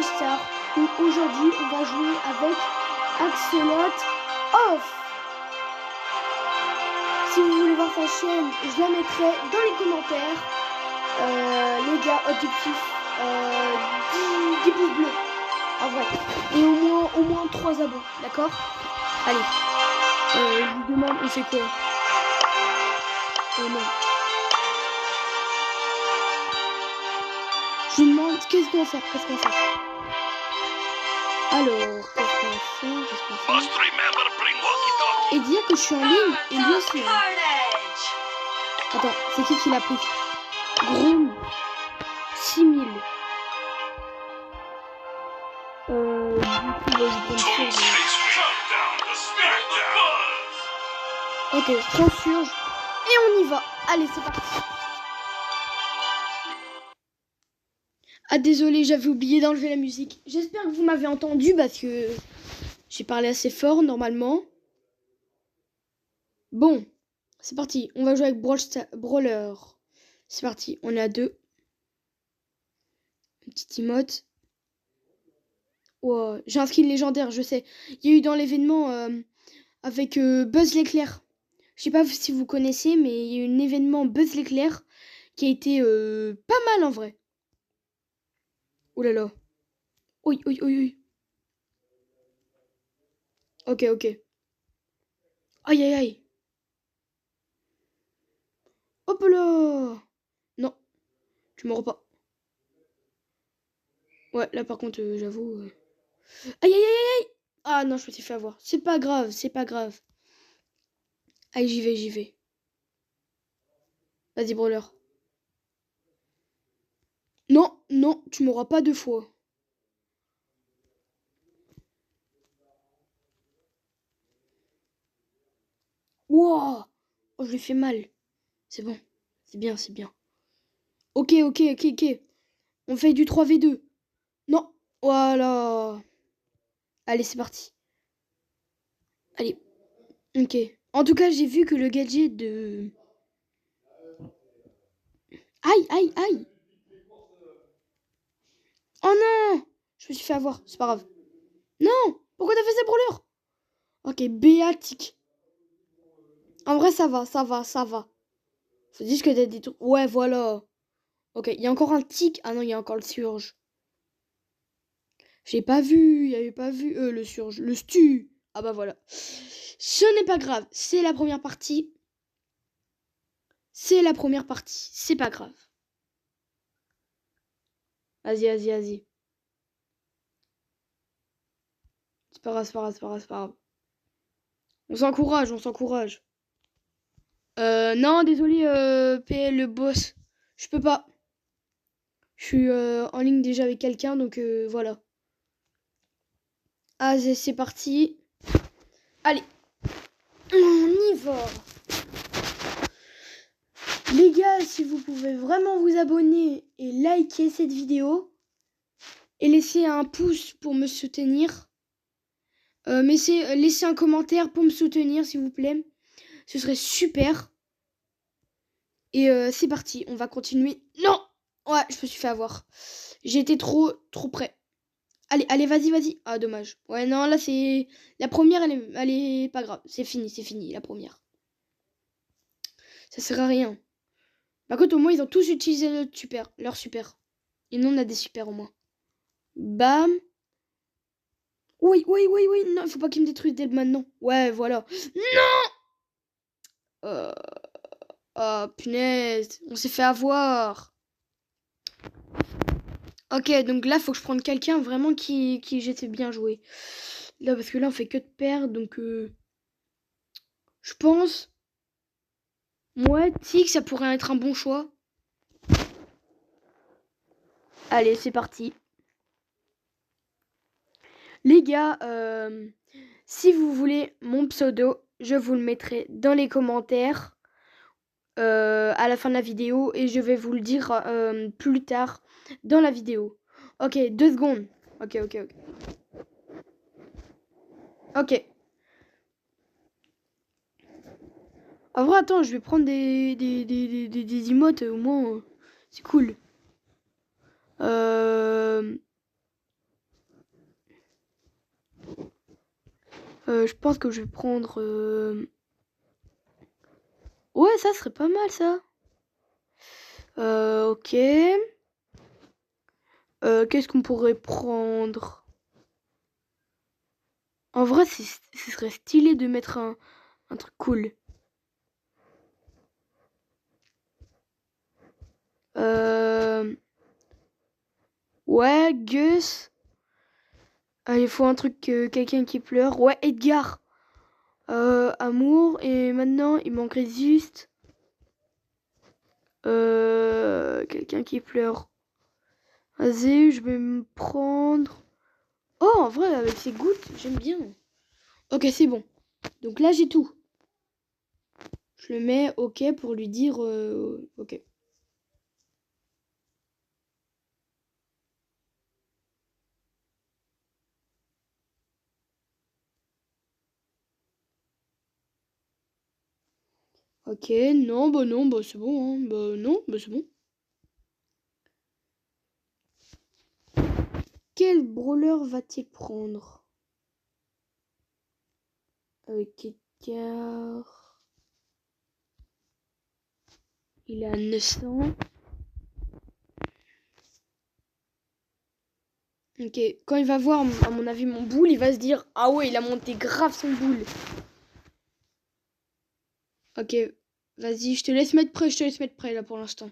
Brawl Stars où aujourd'hui on va jouer avec Axolot Off. Si vous voulez voir sa chaîne, je la mettrai dans les commentaires. Les gars, objectif 10 pouces bleus en vrai. Et au moins 3 abos, d'accord? Allez. Je vous demande, on fait quoi? Oh non. Je vous demande qu'est-ce qu'on fait? Alors, qu'est-ce qu'on fait? Et dire que je suis en ligne et lui aussi. Hein. Attends, c'est qui l'a pris? Groom 6000. Du coup, je prends ok, je prends surge et on y va. Allez, c'est parti. Ah désolé, j'avais oublié d'enlever la musique. J'espère que vous m'avez entendu parce que j'ai parlé assez fort normalement. Bon, c'est parti. On va jouer avec Brawler. C'est parti, on est à 2. Une petite emote. Wow, j'ai un skin légendaire, je sais. Il y a eu dans l'événement avec Buzz l'éclair. Je sais pas si vous connaissez, mais il y a eu un événement Buzz l'éclair qui a été pas mal en vrai. Oh là là. Oui. Ok. Aïe. Hop là. Non, tu m'auras pas. Ouais, là par contre, j'avoue... Aïe. Ah non, je me suis fait avoir. C'est pas grave. Allez, j'y vais. Vas-y, Brawler. Non, tu m'auras pas 2 fois. Wow. Oh, je lui ai fait mal. C'est bon. C'est bien. Ok. On fait du 3v2. Non. Voilà. Allez, c'est parti. Allez. Ok. En tout cas, j'ai vu que le gadget de... Aïe. Oh non. Je me suis fait avoir. C'est pas grave. Non. Pourquoi t'as fait ça, Brawler? Ok, béatique. En vrai, ça va. Faut juste que t'as des trucs... Ouais, voilà. Ok, il y a encore un tic. Ah non, il y a encore le surge. Il y avait pas vu le surge. Le stu. Ah bah voilà. Ce n'est pas grave. C'est la première partie. C'est pas grave. Vas-y. C'est pas grave. On s'encourage. Non, désolé, PL, le boss. Je peux pas. Je suis en ligne déjà avec quelqu'un, donc voilà. Ah, c'est parti. Allez. On y va. Les gars, si vous pouvez vraiment vous abonner et liker cette vidéo et laisser un pouce pour me soutenir. Laissez un commentaire pour me soutenir, s'il vous plaît. Ce serait super. Et c'est parti, on va continuer. Non! Ouais, je me suis fait avoir. J'ai été trop près. Allez, vas-y. Ah, dommage. Ouais, non, là, c'est... La première, elle est pas grave. C'est fini, la première. Ça sert à rien. Par contre, au moins, ils ont tous utilisé leur super. Et nous, on a des super au moins. Bam. Oui. Non, faut pas qu'ils me détruisent dès maintenant. Ouais, voilà. Non! Oh, punaise. On s'est fait avoir. Ok, donc là, faut que je prenne quelqu'un vraiment qui j'étais bien joué. Là, parce que là, on fait que de perdre, donc... je pense... Ouais, Tic, ça pourrait être un bon choix. Allez, c'est parti. Les gars, si vous voulez mon pseudo, je vous le mettrai dans les commentaires à la fin de la vidéo et je vais vous le dire plus tard dans la vidéo. Ok, 2 secondes. Ok. En vrai, attends, je vais prendre des emotes, au moins, c'est cool. Je pense que je vais prendre... Ouais, ça serait pas mal, ça. Ok. Qu'est-ce qu'on pourrait prendre? En vrai, ce serait stylé de mettre un truc cool. Ouais, Gus. Il faut un truc, quelqu'un qui pleure. Ouais, Edgar. Amour. Et maintenant, il manquerait juste... quelqu'un qui pleure. Vas-y, je vais me prendre... Oh, en vrai, avec ces gouttes, j'aime bien. Ok, c'est bon. Donc là, j'ai tout. Je le mets OK pour lui dire OK. OK, non, bah c'est bon, hein. Bah non, bah c'est bon. Quel brawler va-t-il prendre? Avec Edgar... Il est à 900. Ok, quand il va voir, à mon avis, mon boule, il va se dire ah ouais, il a monté grave son boule. Ok, vas-y, je te laisse mettre prêt là pour l'instant.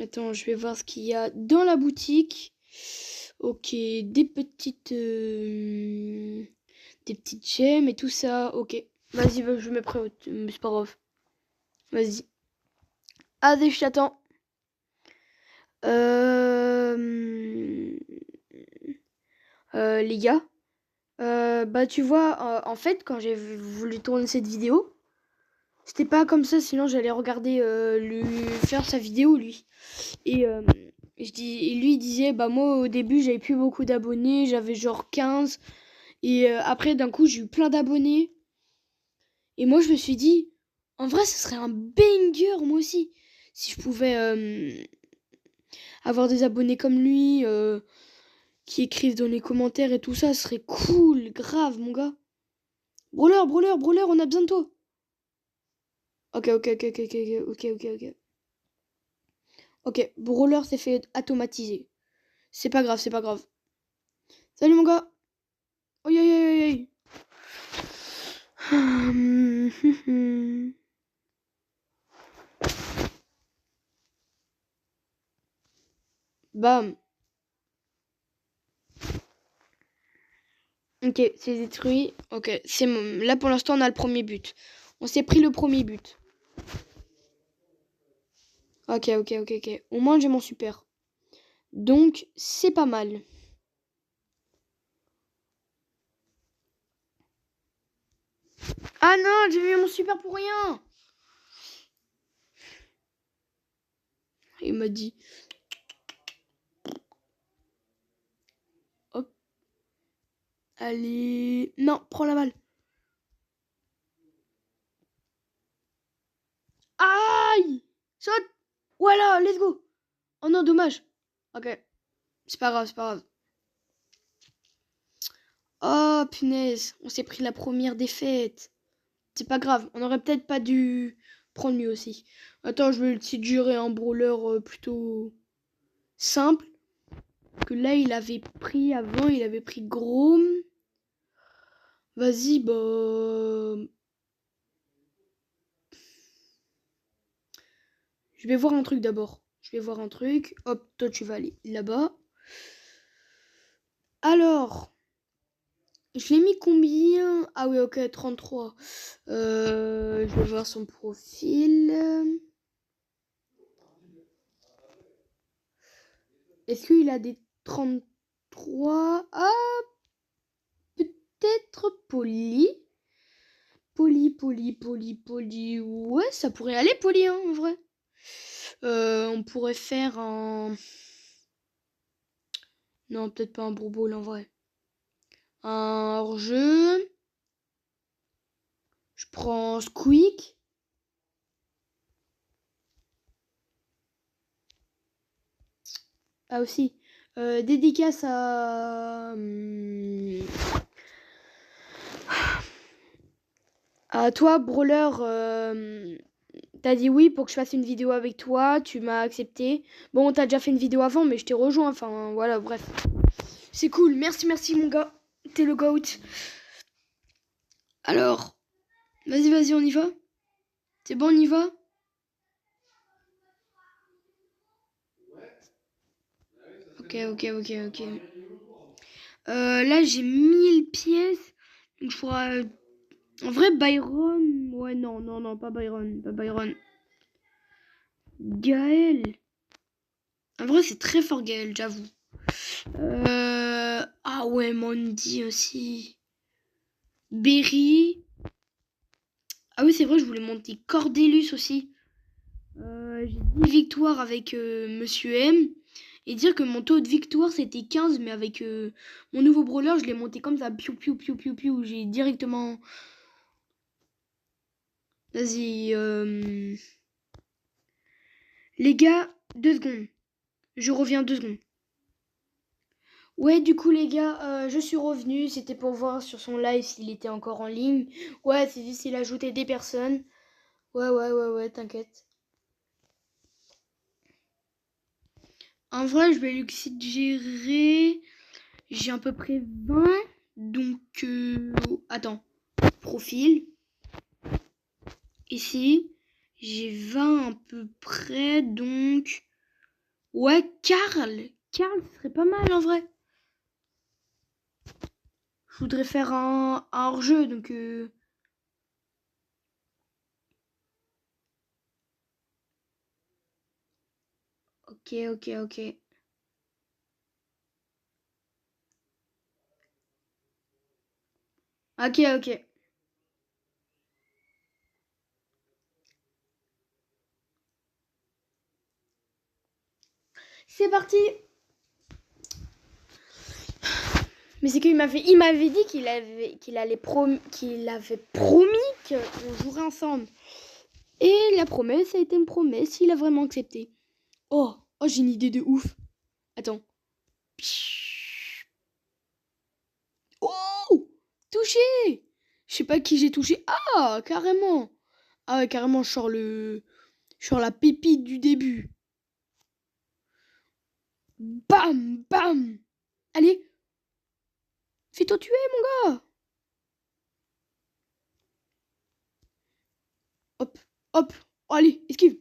Attends, je vais voir ce qu'il y a dans la boutique. Ok, des petites gemmes et tout ça. Ok, vas-y, je mets prêt, c'est pas grave. Vas-y. Allez, je t'attends. Les gars, bah tu vois, en fait, quand j'ai voulu tourner cette vidéo, c'était pas comme ça, sinon j'allais regarder lui faire sa vidéo, lui. Et lui il disait, bah moi au début j'avais plus beaucoup d'abonnés, j'avais genre 15. Et après d'un coup j'ai eu plein d'abonnés. Et moi je me suis dit, en vrai ce serait un banger moi aussi. Si je pouvais avoir des abonnés comme lui, qui écrivent dans les commentaires et tout ça, ce serait cool, grave mon gars. Brawler, on a besoin de toi. Ok. Ok, Brawler s'est fait automatiser. C'est pas grave, c'est pas grave. Salut mon gars. Aïe aïe aïe aïe. Bam. Ok, c'est détruit. Ok, c'est là pour l'instant on a le premier but. On s'est pris le premier but. Ok. Au moins j'ai mon super. Donc c'est pas mal. Ah non, j'ai eu mon super pour rien. Il m'a dit. Hop. Allez. Non, prends la balle. Aïe. Saute. Voilà, let's go. Oh non, dommage. Ok. C'est pas grave. Oh, punaise. On s'est pris la première défaite. C'est pas grave. On aurait peut-être pas dû prendre lui aussi. Attends, je vais essayer de gérer un brawler plutôt simple. Que là, il avait pris Grom. Vas-y, bah... Je vais voir un truc d'abord. Hop, toi, tu vas aller là-bas. Alors... Je l'ai mis combien? Ah oui, ok, 33. Je vais voir son profil. Est-ce qu'il a des 33? Ah, peut-être Poli. Poli. Ouais, ça pourrait aller Poli, hein, en vrai. On pourrait faire un... Non, peut-être pas un Bourboule, en vrai. Un hors-jeu. Je prends Squeak. Ah aussi. Dédicace à... Toi, Brawler, t'as dit oui pour que je fasse une vidéo avec toi. Tu m'as accepté. Bon, t'as déjà fait une vidéo avant, mais je t'ai rejoint. Enfin, voilà, bref. C'est cool. Merci, mon gars. T'es le GOAT. Alors, vas-y, on y va. C'est bon, on y va? Ok. Là, j'ai 1000 pièces. Donc, je pourrais... En vrai, Byron... Ouais, non, pas Byron. Gaël. En vrai, c'est très fort, Gaël, j'avoue. Ah ouais, Mandy aussi. Berry. Ah oui, c'est vrai, je voulais monter Cordelius aussi. J'ai 10 victoires avec Monsieur M. Et dire que mon taux de victoire c'était 15, mais avec mon nouveau brawler, je l'ai monté comme ça. Piou. J'ai directement. Vas-y. Les gars, 2 secondes. Je reviens 2 secondes. Ouais, du coup, les gars, je suis revenu. C'était pour voir sur son live s'il était encore en ligne. Ouais, c'est juste s'il ajoutait des personnes. Ouais, t'inquiète. En vrai, je vais lui suggérer. J'ai à peu près 20. Donc, attends. Profil. Ici. J'ai 20 à peu près. Donc. Ouais, Karl. Karl, ce serait pas mal en vrai. Je voudrais faire un hors-jeu. Donc. Ok. Ok. C'est parti. Mais c'est qu'il m'avait dit qu'il avait promis qu'on jouerait ensemble. Et la promesse a été une promesse, il a vraiment accepté. Oh, j'ai une idée de ouf. Attends. Oh, touché. Je sais pas qui j'ai touché. Ah, carrément. Ah ouais, carrément, je sors la pépite du début. Bam. Allez. Fais-toi tuer, mon gars. Hop. Oh, allez, esquive.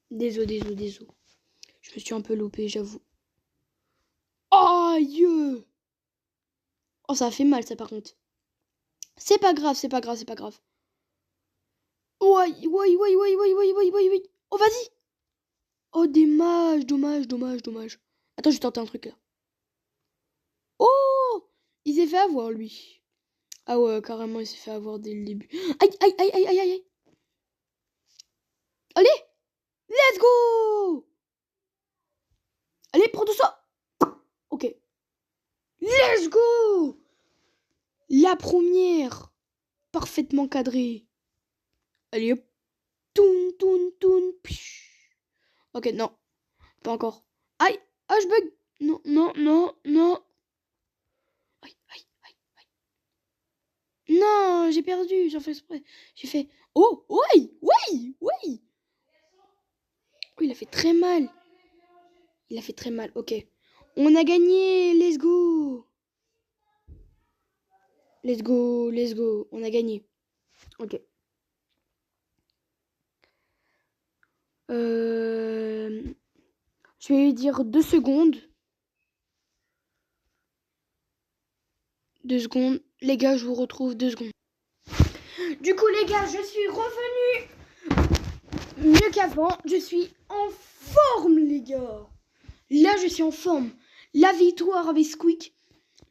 Désolé. Je me suis un peu loupé, j'avoue. Aïe. Oh, ça a fait mal, ça, par contre. C'est pas grave. Ouais. Oh, vas-y. Oh, dommage. Attends, je vais tenter un truc, là. Oh, il s'est fait avoir, lui. Ah ouais, carrément, il s'est fait avoir dès le début. Aïe. Allez, let's go. Allez, prends tout ça. Ok. Let's go. La première. Parfaitement cadrée. Allez, hop. Toun. Ok, non. Pas encore. Aïe. Ah, je bug. Non. Aïe. Non, j'ai perdu. J'en fais exprès. J'ai fait... Oh, ouais. Oh, il a fait très mal. Ok. On a gagné. Let's go. On a gagné. Ok. Je vais lui dire 2 secondes. 2 secondes. Les gars, je vous retrouve 2 secondes. Du coup, les gars, je suis revenue mieux qu'avant. Je suis en forme, les gars. Là, je suis en forme. La victoire avec Squeak.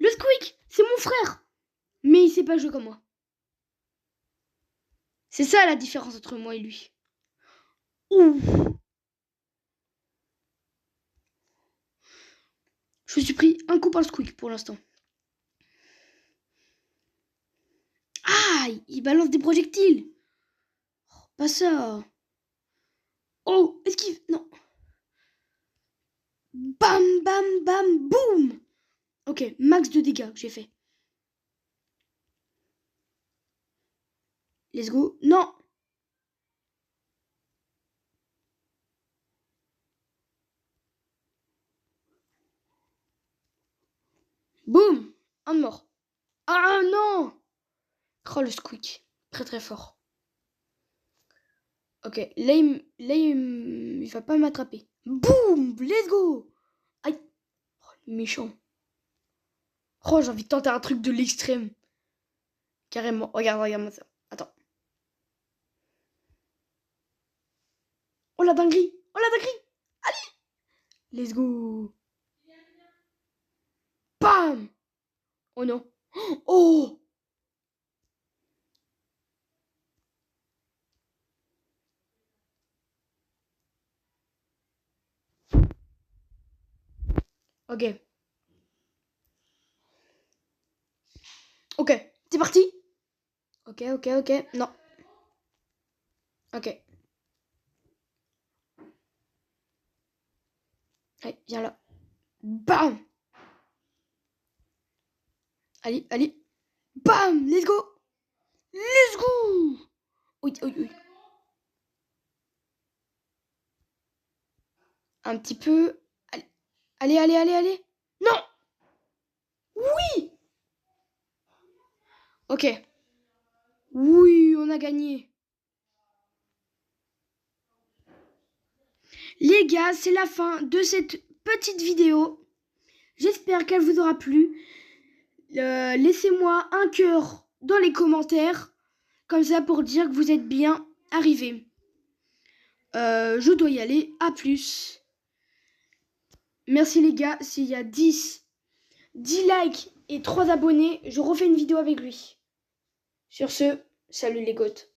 Le Squeak, c'est mon frère. Mais il sait pas jouer comme moi. C'est ça la différence entre moi et lui. Ouf. Je me suis pris un coup par le Squeak pour l'instant. Ah, il balance des projectiles. Oh, pas ça. Oh, esquive. Non. Bam, bam, bam, boum. Ok, max de dégâts que j'ai fait. Let's go. Non. Boum. Un de mort. Ah non. Oh, le squeak. Très très fort. Ok, là, il va pas m'attraper. Boum. Let's go. Aïe. Oh, méchant. Oh, j'ai envie de tenter un truc de l'extrême. Carrément. Regarde, regarde-moi ça. Attends. Oh la dinguerie. Oh la dinguerie. Allez. Let's go. Bam. Oh non. Oh. Ok. Ok. C'est parti. Ok, ok, ok. Non. Ok. Allez, viens là. Bam. Allez, allez. Bam. Let's go. Let's go. Oui, oui, oui. Un petit peu. Allez, allez, allez, allez, allez. Non. Oui. Ok. Oui, on a gagné. Les gars, c'est la fin de cette petite vidéo. J'espère qu'elle vous aura plu. Laissez-moi un cœur dans les commentaires. Comme ça pour dire que vous êtes bien arrivés. Je dois y aller. À plus. Merci les gars. S'il y a 10 likes et 3 abonnés, je refais une vidéo avec lui. Sur ce, salut les goths.